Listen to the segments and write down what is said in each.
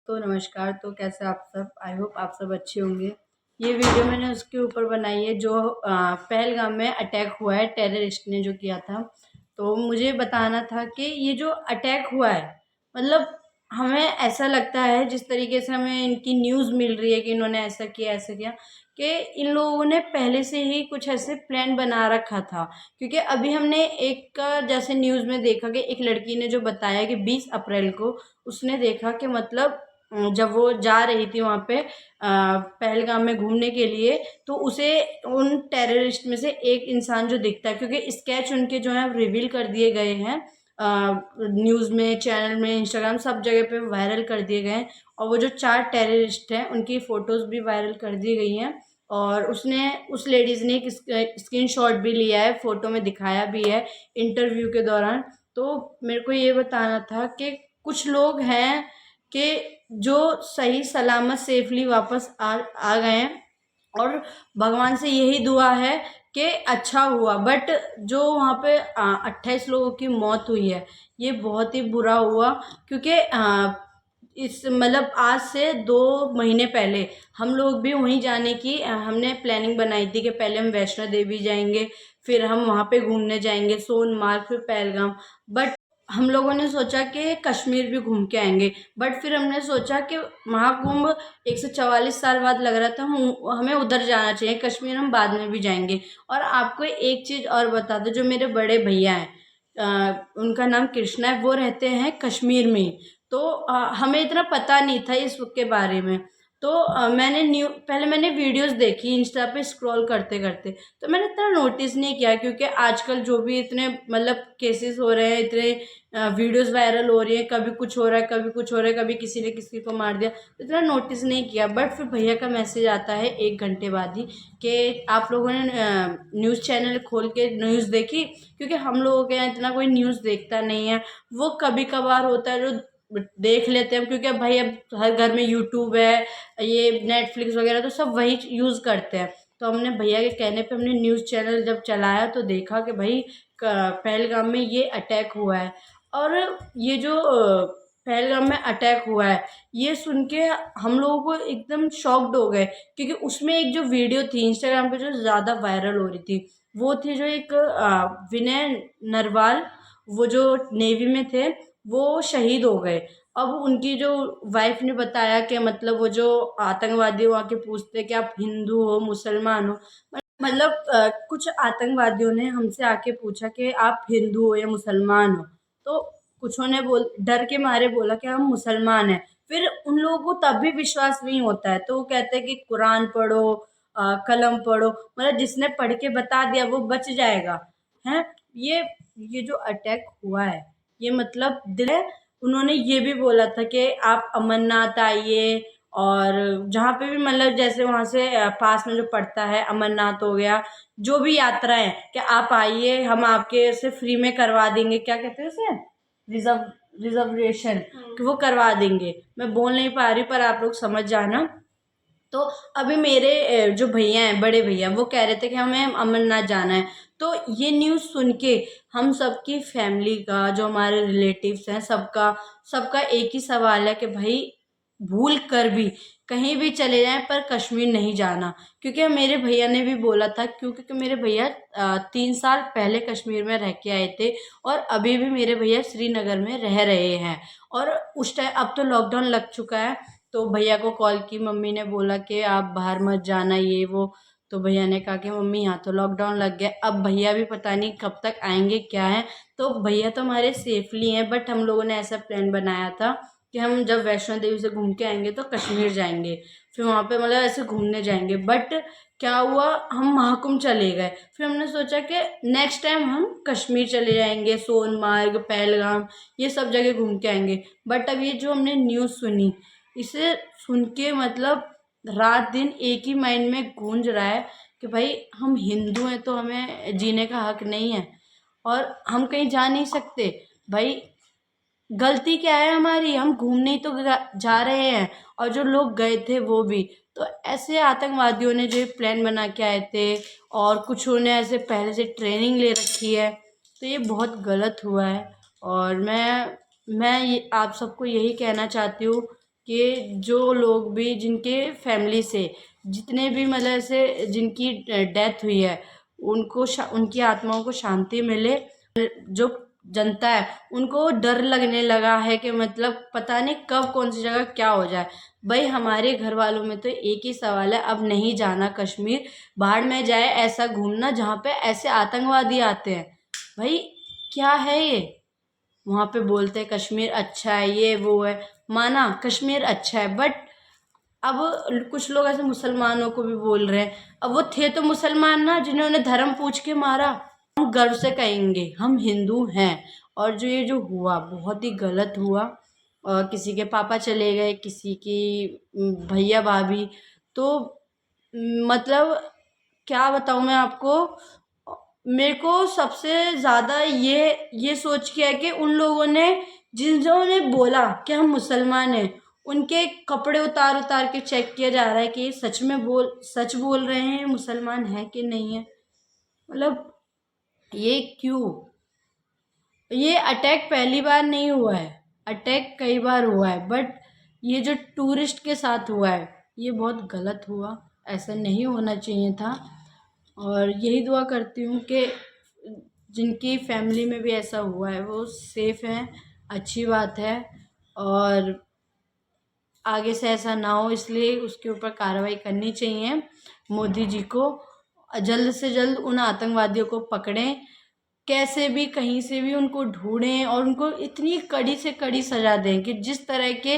तो नमस्कार। तो कैसे आप सब? आई होप आप सब अच्छे होंगे। ये वीडियो मैंने उसके ऊपर बनाई है जो पहलगाम में अटैक हुआ है, टेररिस्ट ने जो किया था। तो मुझे बताना था कि ये जो अटैक हुआ है, मतलब हमें ऐसा लगता है जिस तरीके से हमें इनकी न्यूज़ मिल रही है कि इन्होंने ऐसा किया कि इन लोगों ने पहले से ही कुछ ऐसे प्लान बना रखा था। क्योंकि अभी हमने एक जैसे न्यूज़ में देखा कि एक लड़की ने जो बताया कि 20 अप्रैल को उसने देखा कि मतलब जब वो जा रही थी वहाँ पे पहलगाम में घूमने के लिए, तो उसे उन टेररिस्ट में से एक इंसान जो दिखता है, क्योंकि स्केच उनके जो है रिवील कर दिए गए हैं, न्यूज़ में, चैनल में, इंस्टाग्राम सब जगह पे वायरल कर दिए गए हैं। और वो जो 4 टेररिस्ट हैं उनकी फ़ोटोज़ भी वायरल कर दी गई हैं। और उसने उस लेडीज़ ने एक स्क्रीनशॉट भी लिया है, फ़ोटो में दिखाया भी है इंटरव्यू के दौरान। तो मेरे को ये बताना था कि कुछ लोग हैं कि जो सही सलामत सेफली वापस आ गए हैं, और भगवान से यही दुआ है कि अच्छा हुआ। बट जो वहाँ पे 28 लोगों की मौत हुई है, ये बहुत ही बुरा हुआ। क्योंकि इस मतलब आज से 2 महीने पहले हम लोग भी वहीं जाने की हमने प्लानिंग बनाई थी कि पहले हम वैष्णो देवी जाएंगे, फिर हम वहाँ पे घूमने जाएंगे सोनमार्ग, फिर पहलगाम। बट हम लोगों ने सोचा कि कश्मीर भी घूम के आएंगे। बट फिर हमने सोचा कि महाकुंभ 144 साल बाद लग रहा था, हम हमें उधर जाना चाहिए, कश्मीर हम बाद में भी जाएंगे। और आपको एक चीज़ और बता दो, जो मेरे बड़े भैया हैं, उनका नाम कृष्णा है, वो रहते हैं कश्मीर में ही। तो हमें इतना पता नहीं था इस के बारे में। तो पहले मैंने वीडियोस देखी इंस्टा पे स्क्रॉल करते करते, तो मैंने इतना नोटिस नहीं किया। क्योंकि आजकल जो भी इतने मतलब केसेस हो रहे हैं, इतने वीडियोस वायरल हो रही है, कभी कुछ हो रहा है, कभी कुछ हो रहा है, कभी किसी ने किसी को मार दिया, तो इतना नोटिस नहीं किया। बट फिर भैया का मैसेज आता है 1 घंटे बाद ही कि आप लोगों ने न्यूज़ चैनल खोल के न्यूज़ देखी। क्योंकि हम लोगों के यहाँ इतना कोई न्यूज़ देखता नहीं है, वो कभी कभार होता है जो देख लेते हैं। क्योंकि अब भाई अब हर घर में यूट्यूब है, ये नेटफ्लिक्स वगैरह, तो सब वही यूज़ करते हैं। तो हमने भैया के कहने पे हमने न्यूज़ चैनल जब चलाया तो देखा कि भाई पहलगाम में ये अटैक हुआ है। और ये जो पहलगाम में अटैक हुआ है, ये सुन के हम लोगों को एकदम शॉक्ड हो गए। क्योंकि उसमें एक जो वीडियो थी इंस्टाग्राम पे जो ज़्यादा वायरल हो रही थी, वो थी जो एक विनय नरवाल, वो जो नेवी में थे, वो शहीद हो गए। अब उनकी जो वाइफ ने बताया कि मतलब वो जो आतंकवादी वहाँ के पूछते कि आप हिंदू हो, मुसलमान हो। मतलब कुछ आतंकवादियों ने हमसे आके पूछा कि आप हिंदू हो या मुसलमान हो। तो कुछों ने डर के मारे बोला कि हम मुसलमान हैं। फिर उन लोगों को तब भी विश्वास नहीं होता है, तो वो कहते हैं कि कुरान पढ़ो, कलम पढ़ो, मतलब जिसने पढ़ के बता दिया वो बच जाएगा। हैं? ये ये जो अटैक हुआ है, ये मतलब दिल है। उन्होंने ये भी बोला था कि आप अमरनाथ आइए, और जहाँ पे भी मतलब जैसे वहाँ से पास में जो पड़ता है, अमरनाथ हो गया, जो भी यात्रा है, कि आप आइए, हम आपके से फ्री में करवा देंगे। क्या कहते हैं उसे? रिजर्व रिजर्वेशन, कि वो करवा देंगे। मैं बोल नहीं पा रही, पर आप लोग समझ जाना। तो अभी मेरे जो भैया हैं, बड़े भैया, वो कह रहे थे कि हमें अमरनाथ जाना है। तो ये न्यूज़ सुन के हम सबकी फैमिली का, जो हमारे रिलेटिव्स हैं, सबका सबका एक ही सवाल है कि भाई भूल कर भी कहीं भी चले जाएं, पर कश्मीर नहीं जाना। क्योंकि मेरे भैया ने भी बोला था, क्योंकि मेरे भैया 3 साल पहले कश्मीर में रह के आए थे, और अभी भी मेरे भैया श्रीनगर में रह रहे हैं। और उस टाइम, अब तो लॉकडाउन लग चुका है, तो भैया को कॉल की, मम्मी ने बोला कि आप बाहर मत जाना, ये वो। तो भैया ने कहा कि मम्मी यहाँ तो लॉकडाउन लग गया, अब भैया भी पता नहीं कब तक आएंगे, क्या है। तो भैया तो हमारे सेफली हैं, बट हम लोगों ने ऐसा प्लान बनाया था कि हम जब वैष्णो देवी से घूम के आएंगे तो कश्मीर जाएंगे, फिर वहाँ पे मतलब ऐसे घूमने जाएंगे। बट क्या हुआ, हम महाकुंभ चले गए। फिर हमने सोचा कि नेक्स्ट टाइम हम कश्मीर चले जाएंगे, सोनमार्ग, पहलगाम, ये सब जगह घूम के आएंगे। बट अब ये जो हमने न्यूज़ सुनी, इसे सुन के मतलब रात दिन एक ही माइंड में गूंज रहा है कि भाई हम हिंदू हैं तो हमें जीने का हक नहीं है, और हम कहीं जा नहीं सकते। भाई गलती क्या है हमारी? हम घूमने ही तो जा रहे हैं, और जो लोग गए थे वो भी। तो ऐसे आतंकवादियों ने जो प्लान बना के आए थे, और कुछ ने ऐसे पहले से ट्रेनिंग ले रखी है, तो ये बहुत गलत हुआ है। और मैं ये आप सबको यही कहना चाहती हूँ कि जो लोग भी जिनके फैमिली से जितने भी मतलब ऐसे जिनकी डेथ हुई है उनको उनकी आत्माओं को शांति मिले। जो जनता है उनको डर लगने लगा है कि मतलब पता नहीं कब कौन सी जगह क्या हो जाए। भाई हमारे घर वालों में तो एक ही सवाल है, अब नहीं जाना कश्मीर, बाहर में जाए ऐसा घूमना जहाँ पे ऐसे आतंकवादी आते हैं। भाई क्या है ये, वहाँ पे बोलते हैं कश्मीर अच्छा है, ये वो है, माना कश्मीर अच्छा है, बट अब कुछ लोग ऐसे मुसलमानों को भी बोल रहे हैं। अब वो थे तो मुसलमान ना, जिन्होंने धर्म पूछ के मारा। हम गर्व से कहेंगे हम हिंदू हैं। और जो ये जो हुआ बहुत ही गलत हुआ, और किसी के पापा चले गए, किसी की भैया भाभी, तो मतलब क्या बताऊँ मैं आपको। मेरे को सबसे ज़्यादा ये सोच के है कि उन लोगों ने जिन्होंने बोला कि हम मुसलमान हैं, उनके कपड़े उतार उतार के चेक किया जा रहा है कि सच बोल रहे हैं, मुसलमान है कि नहीं है। मतलब ये क्यों? ये अटैक पहली बार नहीं हुआ है, अटैक कई बार हुआ है, बट ये जो टूरिस्ट के साथ हुआ है ये बहुत गलत हुआ, ऐसा नहीं होना चाहिए था। और यही दुआ करती हूँ कि जिनकी फैमिली में भी ऐसा हुआ है वो सेफ हैं, अच्छी बात है। और आगे से ऐसा ना हो, इसलिए उसके ऊपर कार्रवाई करनी चाहिए मोदी जी को। जल्द से जल्द उन आतंकवादियों को पकड़ें, कैसे भी कहीं से भी उनको ढूंढें और उनको इतनी कड़ी से कड़ी सजा दें कि जिस तरह के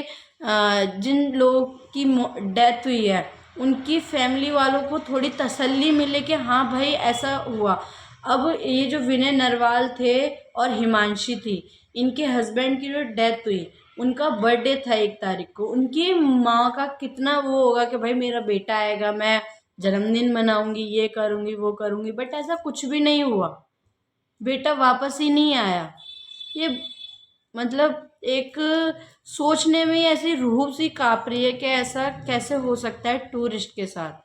जिन लोगों की डेथ हुई है उनकी फैमिली वालों को थोड़ी तसल्ली मिले कि हाँ भाई ऐसा हुआ। अब ये जो विनय नरवाल थे और हिमांशी थी, इनके हस्बैंड की जो डेथ हुई, उनका बर्थडे था 1 तारीख को, उनकी माँ का कितना वो होगा कि भाई मेरा बेटा आएगा, मैं जन्मदिन मनाऊंगी, ये करूंगी वो करूंगी, बट ऐसा कुछ भी नहीं हुआ, बेटा वापस ही नहीं आया। ये मतलब एक सोचने में ही ऐसी रूह सी काँप रही है कि ऐसा कैसे हो सकता है टूरिस्ट के साथ।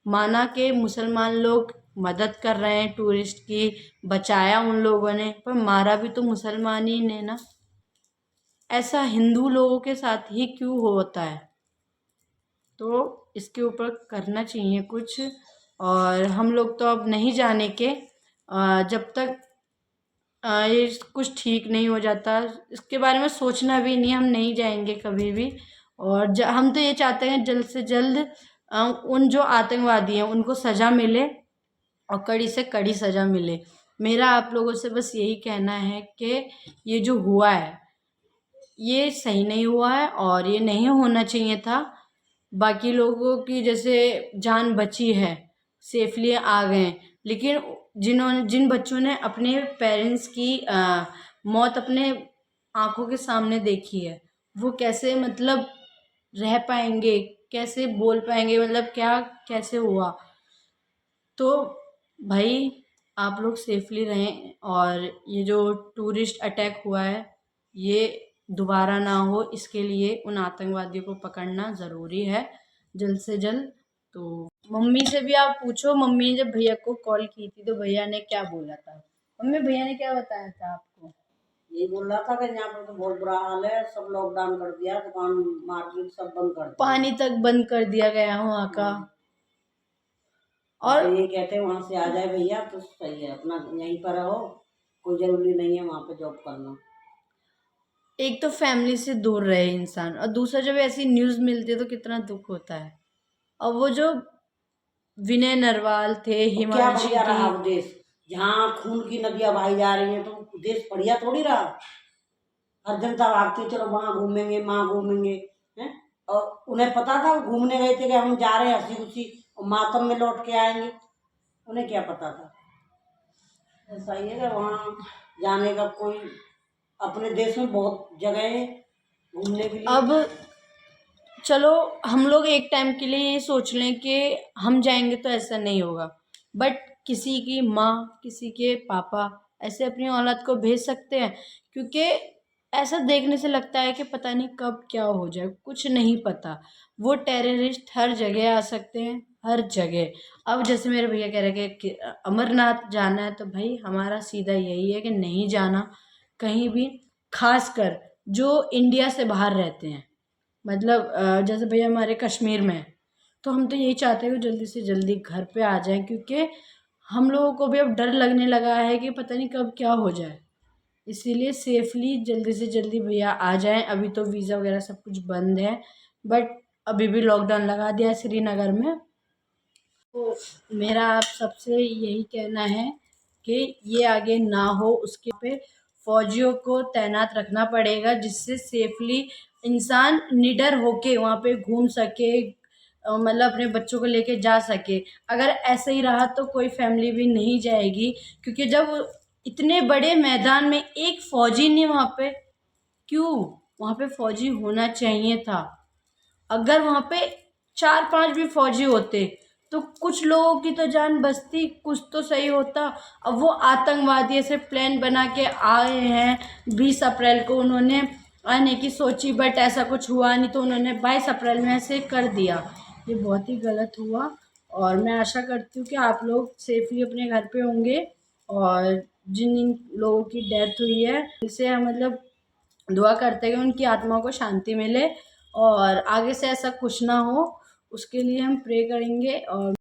माना कि मुसलमान लोग मदद कर रहे हैं टूरिस्ट की, बचाया उन लोगों ने, पर मारा भी तो मुसलमान ही ने ना। ऐसा हिंदू लोगों के साथ ही क्यों होता है? तो इसके ऊपर करना चाहिए कुछ। और हम लोग तो अब नहीं जाने के, जब तक ये कुछ ठीक नहीं हो जाता, इसके बारे में सोचना भी नहीं, हम नहीं जाएंगे कभी भी। और हम तो ये चाहते हैं जल्द से जल्द उन जो आतंकवादी हैं उनको सज़ा मिले और कड़ी से कड़ी सज़ा मिले। मेरा आप लोगों से बस यही कहना है कि ये जो हुआ है ये सही नहीं हुआ है और ये नहीं होना चाहिए था। बाकी लोगों की जैसे जान बची है, सेफली आ गए, लेकिन जिन बच्चों ने अपने पेरेंट्स की मौत अपने आंखों के सामने देखी है, वो कैसे मतलब रह पाएंगे, कैसे बोल पाएंगे, मतलब क्या कैसे हुआ। तो भाई आप लोग सेफली रहें, और ये जो टूरिस्ट अटैक हुआ है ये दोबारा ना हो, इसके लिए उन आतंकवादियों को पकड़ना ज़रूरी है जल्द से जल्द। तो मम्मी से भी आप पूछो, मम्मी ने जब भैया को कॉल की थी तो भैया ने क्या बोला था? मम्मी भैया ने क्या बताया था आपको? ये बोल रहा था कि यहाँ पर तो बहुत बुरा हाल है, सब लॉकडाउन कर दिया, दुकान मार्केट सब बंद कर दिया, पानी तक बंद कर दिया गया वहाँ का। और ये कहते हैं वहां से आ जाए भैया तो सही है, अपना यहीं पर रहो, कोई जरूरी नहीं है वहां पे जॉब करना। एक तो फैमिली से दूर रहे इंसान, और दूसरा जब ऐसी न्यूज़ मिलती है तो कितना दुख होता है। और वो जो विनय नरवाल थे, और क्या हिमांशी बढ़िया रहा वो की, देश, जहाँ खून की नदियां बहाई जा रही हैं, तो देश बढ़िया थोड़ी रहा। हर जनता भागती चलो वहां घूमेंगे वहां घूमेंगे, हैं? और उन्हें पता था, वो घूमने गए थे कि हम जा रहे हैं हंसी खुशी और मातम में लौट के आएंगे, उन्हें क्या पता था। ऐसा ही है कि वहाँ जाने का कोई, अपने देश में बहुत जगह है घूमने के लिए। अब चलो हम लोग एक टाइम के लिए ये सोच लें कि हम जाएंगे तो ऐसा नहीं होगा, बट किसी की माँ, किसी के पापा ऐसे अपनी औलाद को भेज सकते हैं? क्योंकि ऐसा देखने से लगता है कि पता नहीं कब क्या हो जाए, कुछ नहीं पता। वो टेररिस्ट हर जगह आ सकते हैं, हर जगह। अब जैसे मेरे भैया कह रहे हैं कि अमरनाथ जाना है, तो भाई हमारा सीधा यही है कि नहीं जाना कहीं भी, खासकर जो इंडिया से बाहर रहते हैं। मतलब जैसे भैया हमारे कश्मीर में है, तो हम तो यही चाहते हैं कि जल्दी से जल्दी घर पे आ जाएं, क्योंकि हम लोगों को भी अब डर लगने लगा है कि पता नहीं कब क्या हो जाए। इसीलिए सेफली जल्दी से जल्दी भैया आ जाएं। अभी तो वीज़ा वगैरह सब कुछ बंद है, बट अभी भी लॉकडाउन लगा दिया है श्रीनगर में। तो मेरा आप सबसे यही कहना है कि ये आगे ना हो, उसके पे फौजियों को तैनात रखना पड़ेगा, जिससे सेफली इंसान निडर होके वहाँ पे घूम सके, मतलब अपने बच्चों को लेके जा सके। अगर ऐसे ही रहा तो कोई फैमिली भी नहीं जाएगी, क्योंकि जब इतने बड़े मैदान में एक फौजी नहीं वहाँ पे, क्यों वहाँ पे फौजी होना चाहिए था। अगर वहाँ पे 4-5 भी फौजी होते तो कुछ लोगों की तो जान बचती, कुछ तो सही होता। अब वो आतंकवादी ऐसे प्लान बना के आए हैं, 20 अप्रैल को उन्होंने आने की सोची, बट ऐसा कुछ हुआ नहीं, तो उन्होंने 22 अप्रैल में ऐसे कर दिया। ये बहुत ही गलत हुआ, और मैं आशा करती हूँ कि आप लोग सेफली अपने घर पे होंगे, और जिन जिन लोगों की डेथ हुई है इनसे हम मतलब दुआ करते हैं कि उनकी आत्मा को शांति मिले, और आगे से ऐसा कुछ ना हो, उसके लिए हम प्रे करेंगे। और